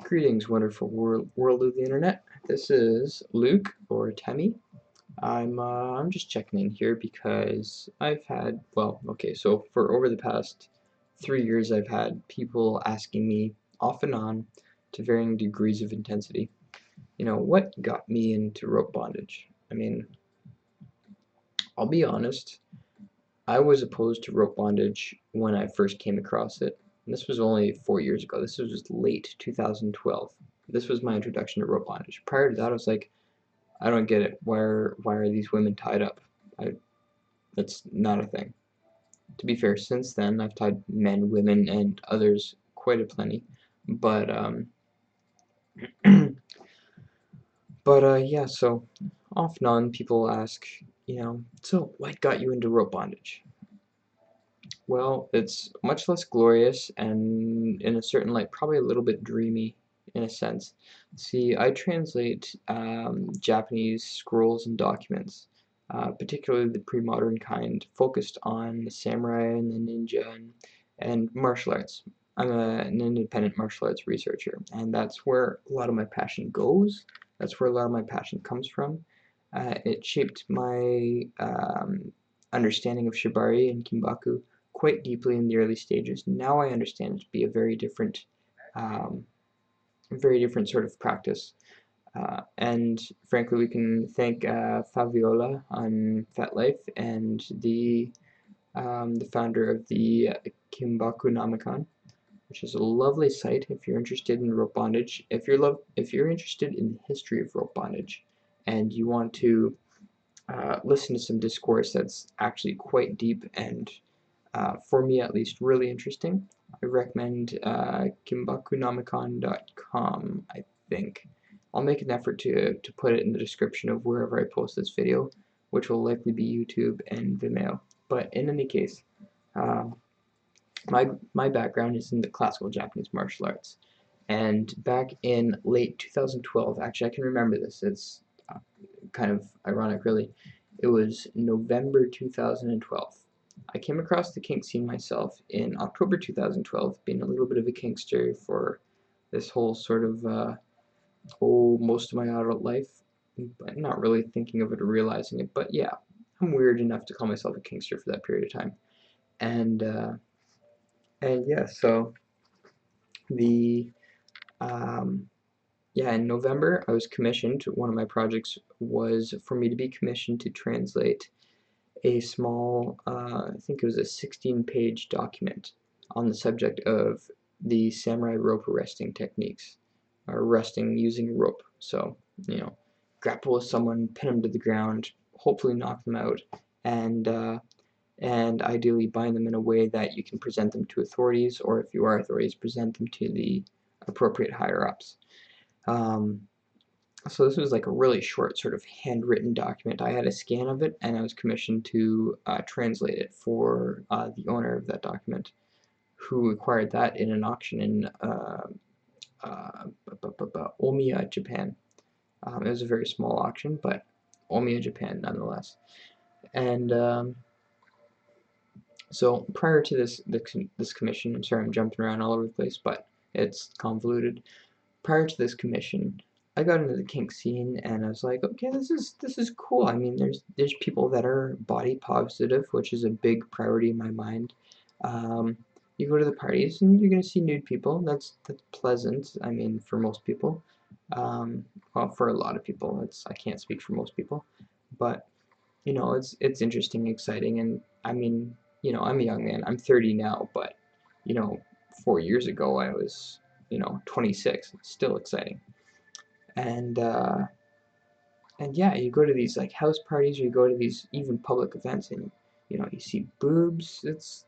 Greetings, wonderful world of the internet. This is Luke or Atemi. I'm just checking in here because I've had so for over the past 3 years I've had people asking me off and on to varying degrees of intensity. What got me into rope bondage? I mean, I'll be honest. I was opposed to rope bondage when I first came across it. And this was only 4 years ago. This was late 2012. This was my introduction to rope bondage. Prior to that, I was like, I don't get it. Why are these women tied up? That's not a thing. To be fair, since then I've tied men, women, and others quite a plenty. But yeah. So off and on, people ask, so what got you into rope bondage? Well, it's much less glorious and, in a certain light, probably a little bit dreamy in a sense. See, I translate Japanese scrolls and documents, particularly the pre-modern kind, focused on the samurai and the ninja and martial arts. I'm an independent martial arts researcher, and that's where a lot of my passion goes. That's where a lot of my passion comes from. It shaped my understanding of Shibari and Kimbaku quite deeply in the early stages. Now I understand it to be a very different sort of practice. And frankly, we can thank Fabiola on FetLife and the founder of the Kimbaku Namicon, which is a lovely site if you're interested in rope bondage. If you're interested in the history of rope bondage, and you want to listen to some discourse that's actually quite deep and for me at least, really interesting. I recommend kimbakunamicon.com, I think. I'll make an effort to put it in the description of wherever I post this video, which will likely be YouTube and Vimeo. But in any case, my background is in the classical Japanese martial arts. And back in late 2012, actually I can remember this, it's kind of ironic really, it was November 2012. I came across the kink scene myself in October 2012, being a little bit of a kinkster for this whole sort of, most of my adult life, but not really thinking of it or realizing it, but yeah, I'm weird enough to call myself a kinkster for that period of time. And yeah, so the, yeah, in November I was commissioned, one of my projects was for me to be commissioned to translate a small, I think it was a 16-page document on the subject of the samurai rope arresting techniques, or arresting using rope. So, grapple with someone, pin them to the ground, hopefully knock them out, and ideally bind them in a way that you can present them to authorities, or if you are authorities, present them to the appropriate higher-ups. So this was like a really short sort of handwritten document. I had a scan of it, and I was commissioned to translate it for the owner of that document, who acquired that in an auction in Omiya, Japan. It was a very small auction, but Omiya, Japan, nonetheless. And so prior to this commission, I'm sorry I'm jumping around all over the place, but it's convoluted. Prior to this commission, I got into the kink scene and I was like, okay, this is cool. I mean, there's people that are body positive, which is a big priority in my mind. You go to the parties and you're gonna see nude people. That's pleasant. I mean, for most people. Well, for a lot of people. I can't speak for most people, but it's interesting, exciting, and I mean, I'm a young man. I'm 30 now, but 4 years ago I was 26. It's still exciting. And yeah, you go to these like house parties, or you go to these even public events, and you see boobs. It's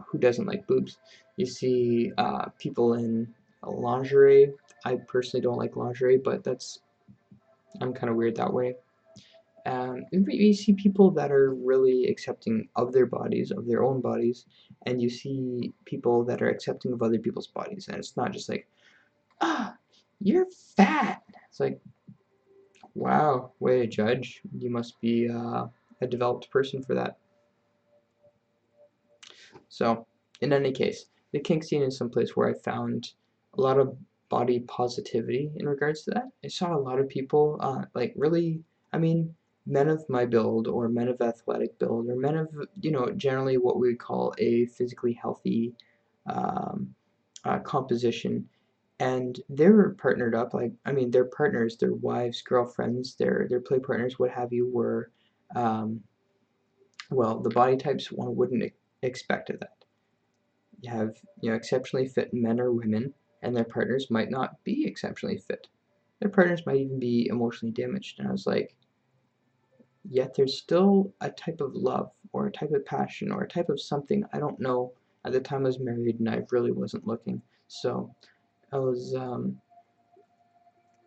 who doesn't like boobs? You see people in lingerie. I personally don't like lingerie, but I'm kind of weird that way. You see people that are really accepting of their bodies, of their own bodies, and you see people that are accepting of other people's bodies, and it's not just like, ah, you're fat. It's like, wow, way to judge. You must be a developed person for that. So, in any case, the kink scene is someplace where I found a lot of body positivity in regards to that. I saw a lot of people, like really, I mean, men of my build, or men of athletic build, or men of, generally what we would call a physically healthy um, composition, and they were partnered up. Like, I mean, their partners, their wives, girlfriends, their play partners, what have you, were, um, well, the body types one wouldn't expect of that. You have, exceptionally fit men or women, and their partners might not be exceptionally fit. Their partners might even be emotionally damaged. And I was like, yet there's still a type of love, or a type of passion, or a type of something. I don't know. At the time I was married, and I really wasn't looking. So I was,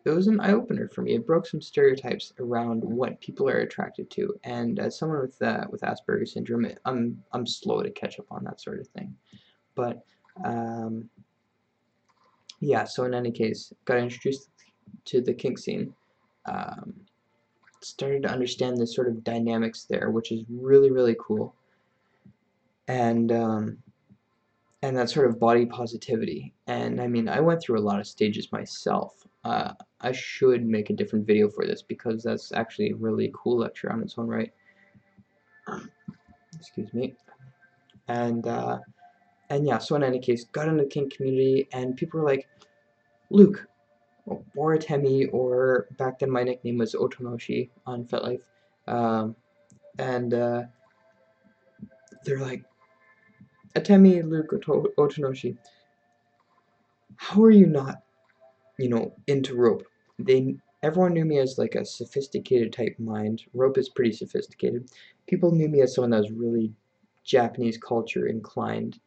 it was an eye-opener for me. It broke some stereotypes around what people are attracted to. And as someone with Asperger's syndrome, I'm slow to catch up on that sort of thing. But yeah, so in any case, got introduced to the kink scene, um, started to understand the sort of dynamics there, which is really, really cool, and that sort of body positivity. And I mean, I went through a lot of stages myself. I should make a different video for this, because that's actually a really cool lecture on its own right. Excuse me. And yeah, so in any case, got into the kink community, and people were like, Luke, or Atemi, or back then my nickname was Otonoshi on FetLife, and they're like, Atemi, Luke, Otonoshi, how are you not, into rope? Everyone knew me as like a sophisticated type mind. Rope is pretty sophisticated. People knew me as someone that was really Japanese culture inclined,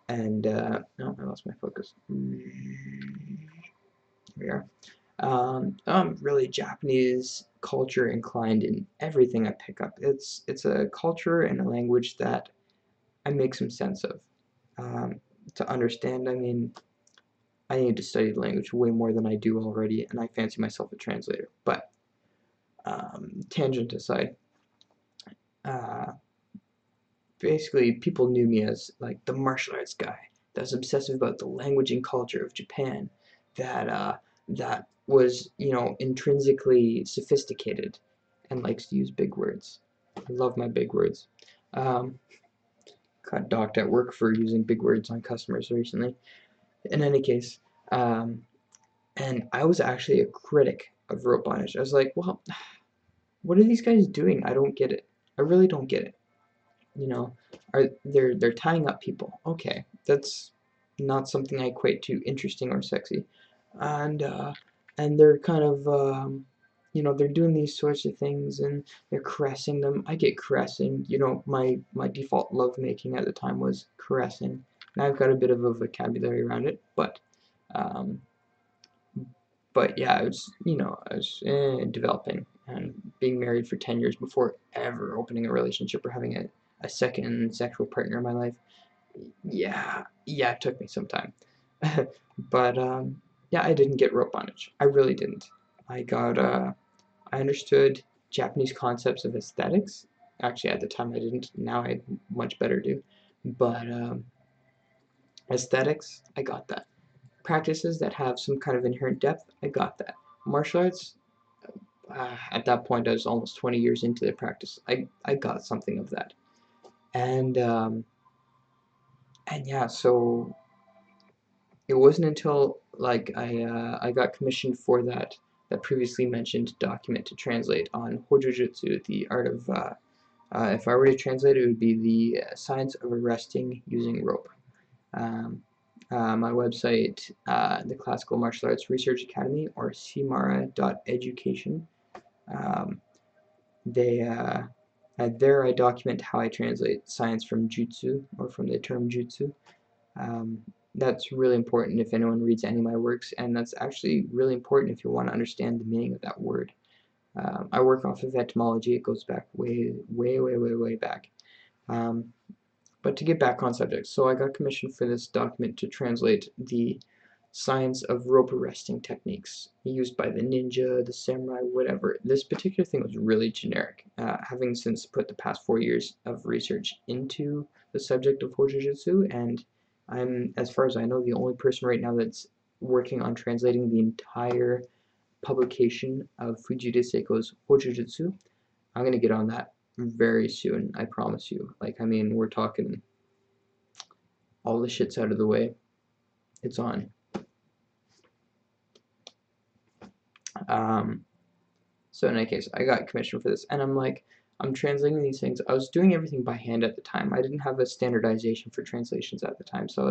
and no, I lost my focus. Here we are. I'm really Japanese culture inclined in everything I pick up. It's a culture and a language that I make some sense of. To understand, I mean, I need to study the language way more than I do already, and I fancy myself a translator. But tangent aside, uh, basically people knew me as like the martial arts guy that's obsessive about the language and culture of Japan, that was, intrinsically sophisticated and likes to use big words. I love my big words. Um, got docked at work for using big words on customers recently. In any case, and I was actually a critic of rope bondage. I was like, well, what are these guys doing? I don't get it. I really don't get it. You know, they're tying up people. Okay, that's not something I equate to interesting or sexy, and they're kind of they're doing these sorts of things, and they're caressing them. I get caressing. My default love making at the time was caressing. Now I've got a bit of a vocabulary around it, um, but yeah, I was developing, and being married for 10 years before ever opening a relationship or having a second sexual partner in my life. Yeah, it took me some time. But yeah, I didn't get rope bondage. I really didn't. I understood Japanese concepts of aesthetics. Actually, at the time I didn't. Now I much better do. But aesthetics, I got that. Practices that have some kind of inherent depth, I got that. Martial arts, at that point I was almost 20 years into the practice. I got something of that. And yeah, so it wasn't until like I got commissioned for that previously mentioned document to translate on Hojujutsu, the art of, if I were to translate it, it would be the science of arresting using rope. My website, the Classical Martial Arts Research Academy, or cmara.education. There I document how I translate science from jutsu, or from the term jutsu. Um, that's really important if anyone reads any of my works, and that's actually really important if you want to understand the meaning of that word. I work off of etymology. It goes back way, way, way, way, way back. But to get back on subject, so I got commissioned for this document to translate the science of rope arresting techniques used by the ninja, the samurai, whatever. This particular thing was really generic. Having since put the past 4 years of research into the subject of Hojujutsu, and I'm, as far as I know, the only person right now that's working on translating the entire publication of Fujita Seiko's Hojujutsu. I'm going to get on that very soon, I promise you. Like, I mean, we're talking all the shit's out of the way. It's on. So in any case, I got commissioned for this, and I'm translating these things. I was doing everything by hand at the time. I didn't have a standardization for translations at the time, so I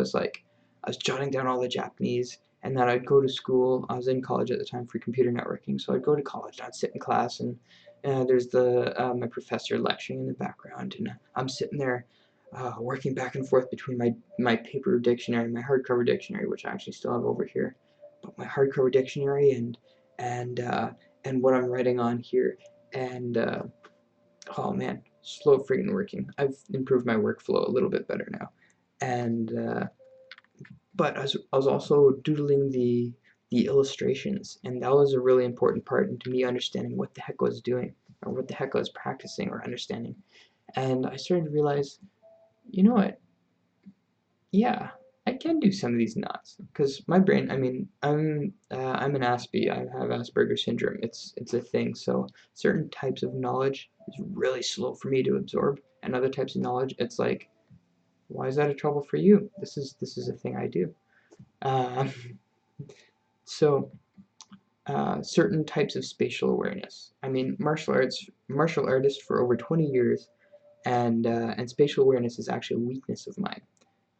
was jotting down all the Japanese, and then I'd go to school. I was in college at the time for computer networking, so I'd go to college, and I'd sit in class, and there's my professor lecturing in the background, and I'm sitting there working back and forth between my paper dictionary, my hardcover dictionary, which I actually still have over here, but my hardcover dictionary and what I'm writing on here, and oh man, slow freaking working. I've improved my workflow a little bit better now, and but I was also doodling the illustrations, and that was a really important part into me understanding what the heck I was doing, or what the heck I was practicing or understanding, and I started to realize, you know what, yeah, I can do some of these knots because my brain. I mean, I'm an Aspie. I have Asperger's syndrome. It's a thing. So certain types of knowledge is really slow for me to absorb, and other types of knowledge, it's like, why is that a trouble for you? This is a thing I do. Um, so certain types of spatial awareness. I mean, martial artist for over 20 years, and spatial awareness is actually a weakness of mine.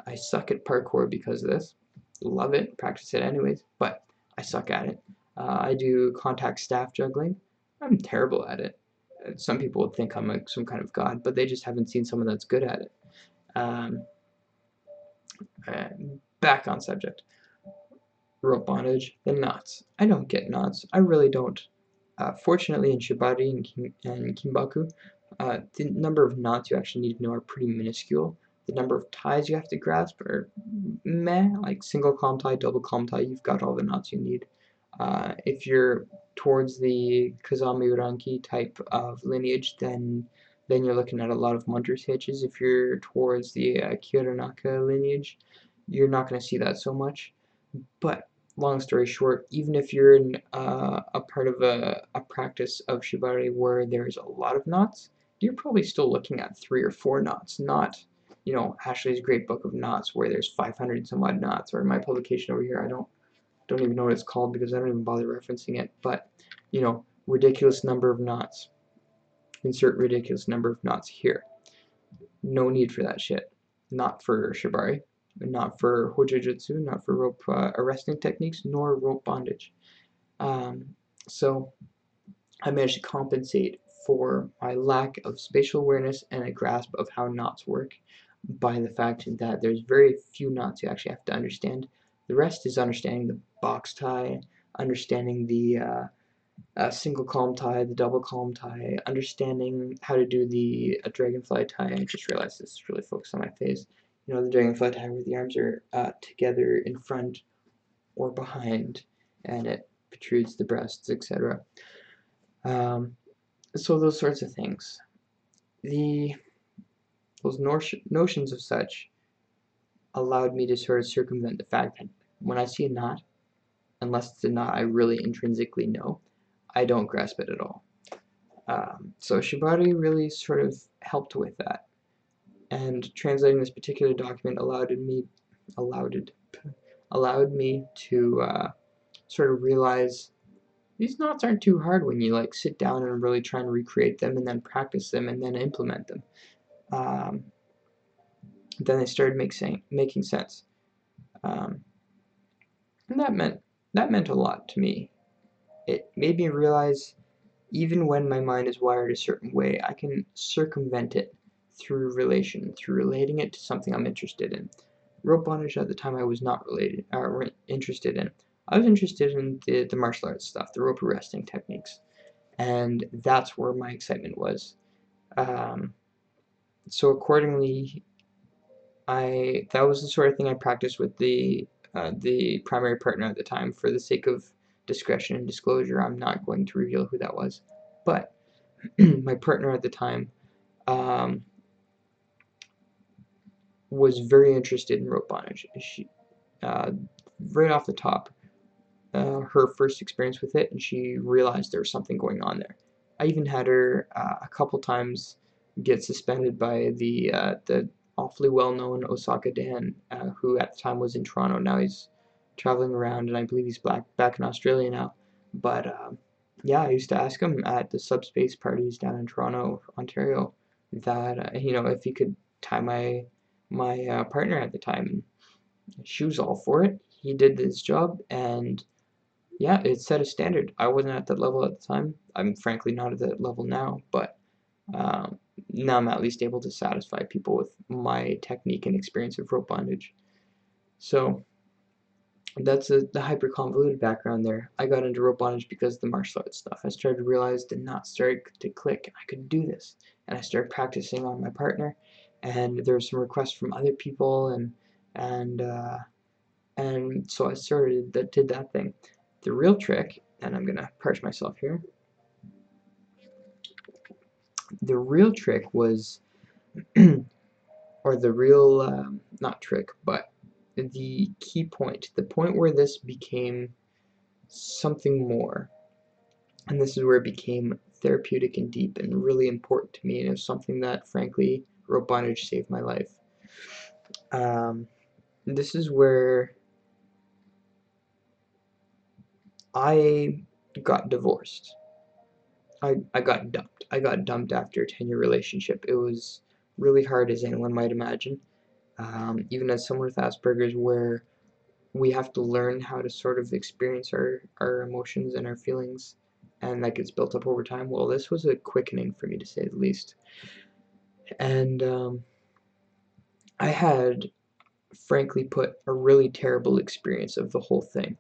I suck at parkour because of this. Love it, practice it anyways, but I suck at it. I do contact staff juggling. I'm terrible at it. Some people would think I'm like some kind of god, but they just haven't seen someone that's good at it. Um, Back on subject. Rope bondage, the knots. I don't get knots. I really don't. Fortunately, in Shibari and Kimbaku, the number of knots you actually need to know are pretty minuscule. The number of ties you have to grasp are meh, like single column tie, double column tie, you've got all the knots you need. If you're towards the Kazami Uranki type of lineage, then you're looking at a lot of Munter's hitches. If you're towards the Kiranaka lineage, you're not going to see that so much. But long story short, even if you're in a part of a practice of Shibari where there's a lot of knots, you're probably still looking at 3 or 4 knots, not, Ashley's Great Book of Knots where there's 500 and some odd knots, or my publication over here, I don't even know what it's called because I don't even bother referencing it, but, ridiculous number of knots. Insert ridiculous number of knots here. No need for that shit. Not for Shibari, not for Hojujutsu, not for rope arresting techniques, nor rope bondage. So I managed to compensate for my lack of spatial awareness and a grasp of how knots work by the fact that there's very few knots you actually have to understand. The rest is understanding the box tie, understanding the single column tie, the double column tie, understanding how to do the dragonfly tie. I just realized this is really focused on my face. The dragonfly tie where the arms are together in front or behind, and it protrudes the breasts, etc. So those sorts of things. Those notions of such allowed me to sort of circumvent the fact that when I see a knot, unless it's a knot I really intrinsically know, I don't grasp it at all. So Shibari really sort of helped with that, and translating this particular document allowed me to sort of realize these knots aren't too hard when you sit down and really try and recreate them and then practice them and then implement them. Then they started making sense, and that meant a lot to me. It made me realize even when my mind is wired a certain way, I can circumvent it through relating it to something I'm interested in. Rope bondage at the time I was not interested in. I was interested in the martial arts stuff, the rope arresting techniques, and that's where my excitement was. So accordingly, that was the sort of thing I practiced with the primary partner at the time. For the sake of discretion and disclosure, I'm not going to reveal who that was, but my partner at the time was very interested in rope bondage. She, right off the top, her first experience with it, and she realized there was something going on there. I even had her a couple times get suspended by the awfully well-known Osaka Dan, who at the time was in Toronto. Now he's traveling around, and I believe he's back in Australia now. But yeah, I used to ask him at the subspace parties down in Toronto, Ontario, that you know, if he could tie my partner at the time. She was all for it. He did his job, and yeah, it set a standard. I wasn't at that level at the time. I'm frankly not at that level now, but um, now I'm at least able to satisfy people with my technique and experience of rope bondage. So that's the hyper convoluted background there. I got into rope bondage because of the martial arts stuff. I started to realize the knots started to click. I could do this, and I started practicing on my partner. And there were some requests from other people, and so I did that thing. The real trick, and I'm gonna parch myself here. The real trick was, or the real not trick, but the key point, the point where this became something more, and this is where it became therapeutic and deep and really important to me, and it was something that, frankly, rope bondage saved my life. This is where I got divorced. I got dumped. I got dumped after a 10-year relationship. It was really hard, as anyone might imagine. Even as someone with Asperger's, where we have to learn how to sort of experience our emotions and our feelings, and that gets built up over time. Well, this was a quickening for me, to say the least. And I had, frankly put, a really terrible experience of the whole thing.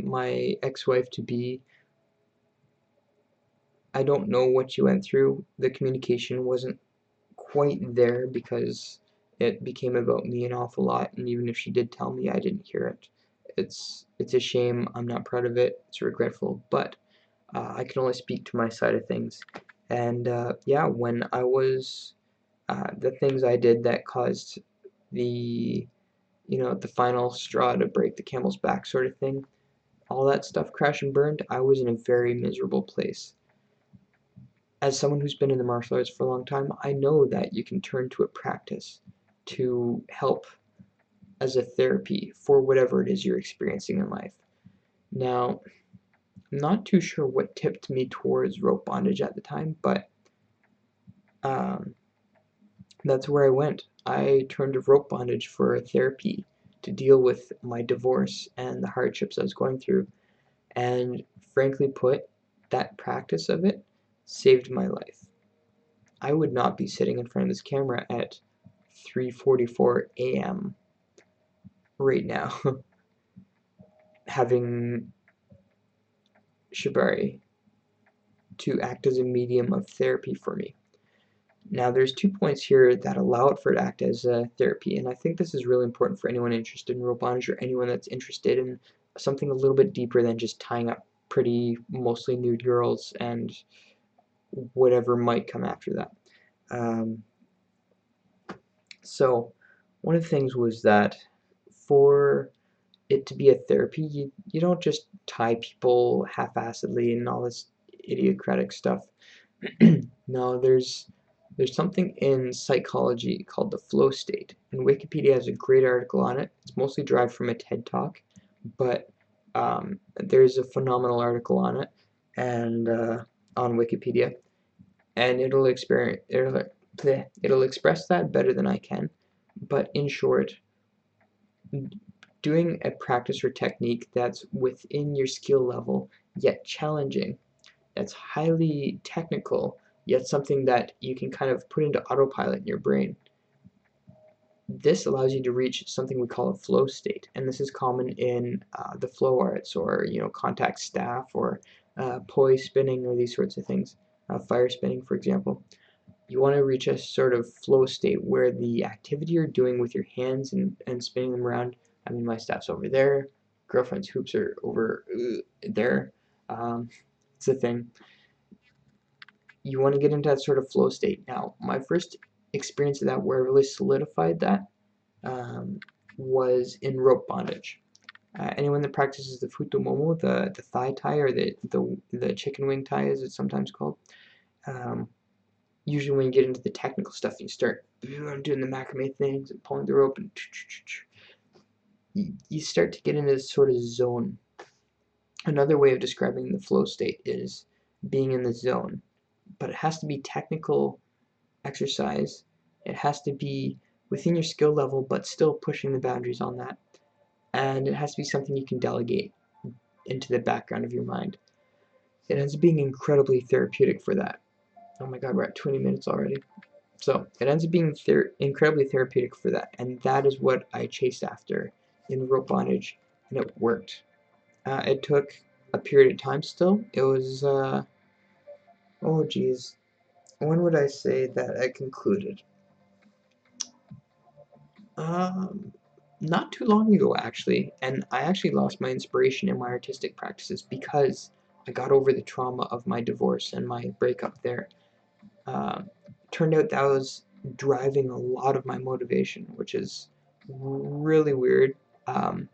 My ex-wife-to-be, I don't know what she went through. The communication wasn't quite there because it became about me an awful lot, and even if she did tell me, I didn't hear it. It's a shame. I'm not proud of it. It's regretful, but I can only speak to my side of things. And yeah, when I was the things I did that caused the the final straw to break the camel's back sort of thing, all that stuff crashed and burned, I was in a very miserable place. As someone who's been in the martial arts for a long time, I know that you can turn to a practice to help as a therapy for whatever it is you're experiencing in life. Now, I'm not too sure what tipped me towards rope bondage at the time, but that's where I went. I turned to rope bondage for therapy to deal with my divorce and the hardships I was going through. And frankly put, that practice of it saved my life. I would not be sitting in front of this camera at 3:44 a.m. right now having Shibari to act as a medium of therapy for me. Now, there's 2 points here that allow it for it to act as a therapy, and I think this is really important for anyone interested in rope bondage or anyone that's interested in something a little bit deeper than just tying up pretty, mostly nude girls and whatever might come after that. So, one of the things was that for it to be a therapy, you don't just tie people half-assedly and all this idiotic stuff. No, there's something in psychology called the flow state, and Wikipedia has a great article on it. It's mostly derived from a TED Talk, but there's a phenomenal article on it, and on Wikipedia, and it'll express that better than I can. But in short, doing a practice or technique that's within your skill level, yet challenging, that's highly technical, yet something that you can kind of put into autopilot in your brain. This allows you to reach something we call a flow state, and this is common in the flow arts, or contact staff, or poise spinning, or these sorts of things, fire spinning, for example. You want to reach a sort of flow state where the activity you're doing with your hands and spinning them around, I mean, my staff's over there, girlfriend's hoops are over there, it's a thing. You want to get into that sort of flow state. Now, my first experience of that, where I really solidified that, was in rope bondage. Anyone that practices the futomomo, the thigh tie, or the chicken wing tie, as it's sometimes called, usually when you get into the technical stuff, you start doing the macrame things and pulling the rope, and you start to get into this sort of zone. Another way of describing the flow state is being in the zone, but it has to be technical exercise. It has to be within your skill level, but still pushing the boundaries on that. And it has to be something you can delegate into the background of your mind. It ends up being incredibly therapeutic for that. Oh my god, we're at 20 minutes already. So it ends up being incredibly therapeutic for that, and that is what I chased after in rope bondage, and it worked. It took a period of time still. It was, oh geez, when would I say that I concluded? Um, Not too long ago, actually, and I actually lost my inspiration in my artistic practices because I got over the trauma of my divorce and my breakup there. Turned out that was driving a lot of my motivation, which is really weird um,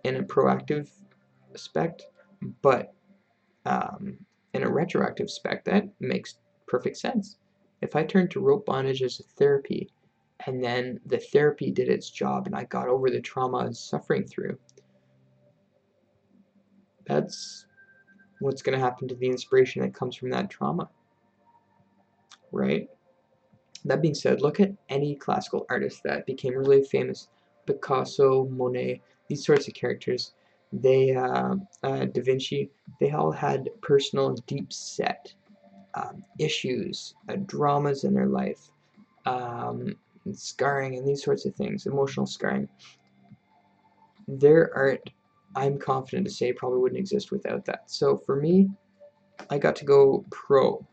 in a proactive aspect, but in a retroactive aspect, that makes perfect sense. If I turned to rope bondage as a therapy, and then the therapy did its job and I got over the trauma I was suffering through, that's what's going to happen to the inspiration that comes from that trauma, right? That being said, look at any classical artist that became really famous. Picasso, Monet, these sorts of characters. Da Vinci, they all had personal, deep set issues, dramas in their life, scarring, and these sorts of things, emotional scarring. Their art, I'm confident to say, probably wouldn't exist without that. So for me, I got to go pro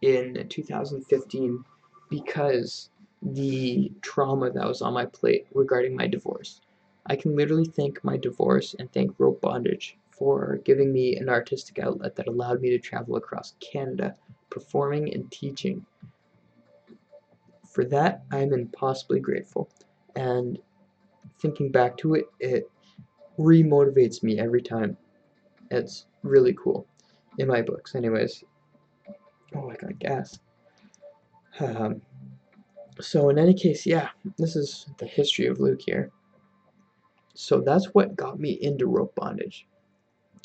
in 2015 because the trauma that was on my plate regarding my divorce. I can literally thank my divorce and thank rope bondage for giving me an artistic outlet that allowed me to travel across Canada performing and teaching. For that, I'm impossibly grateful. And thinking back to it, it re-motivates me every time. It's really cool. In my books, anyways. Oh, I got gas. Um, So in any case, yeah, this is the history of Luke here. So that's what got me into rope bondage.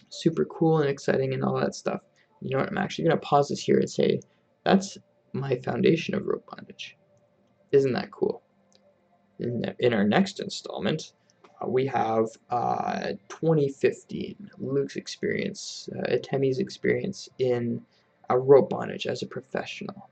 Super cool and exciting and all that stuff. You know what, I'm actually going to pause this here and say, that's my foundation of rope bondage. Isn't that cool? In our next installment, we have 2015, Luke's experience, Atemi's experience in rope bondage as a professional.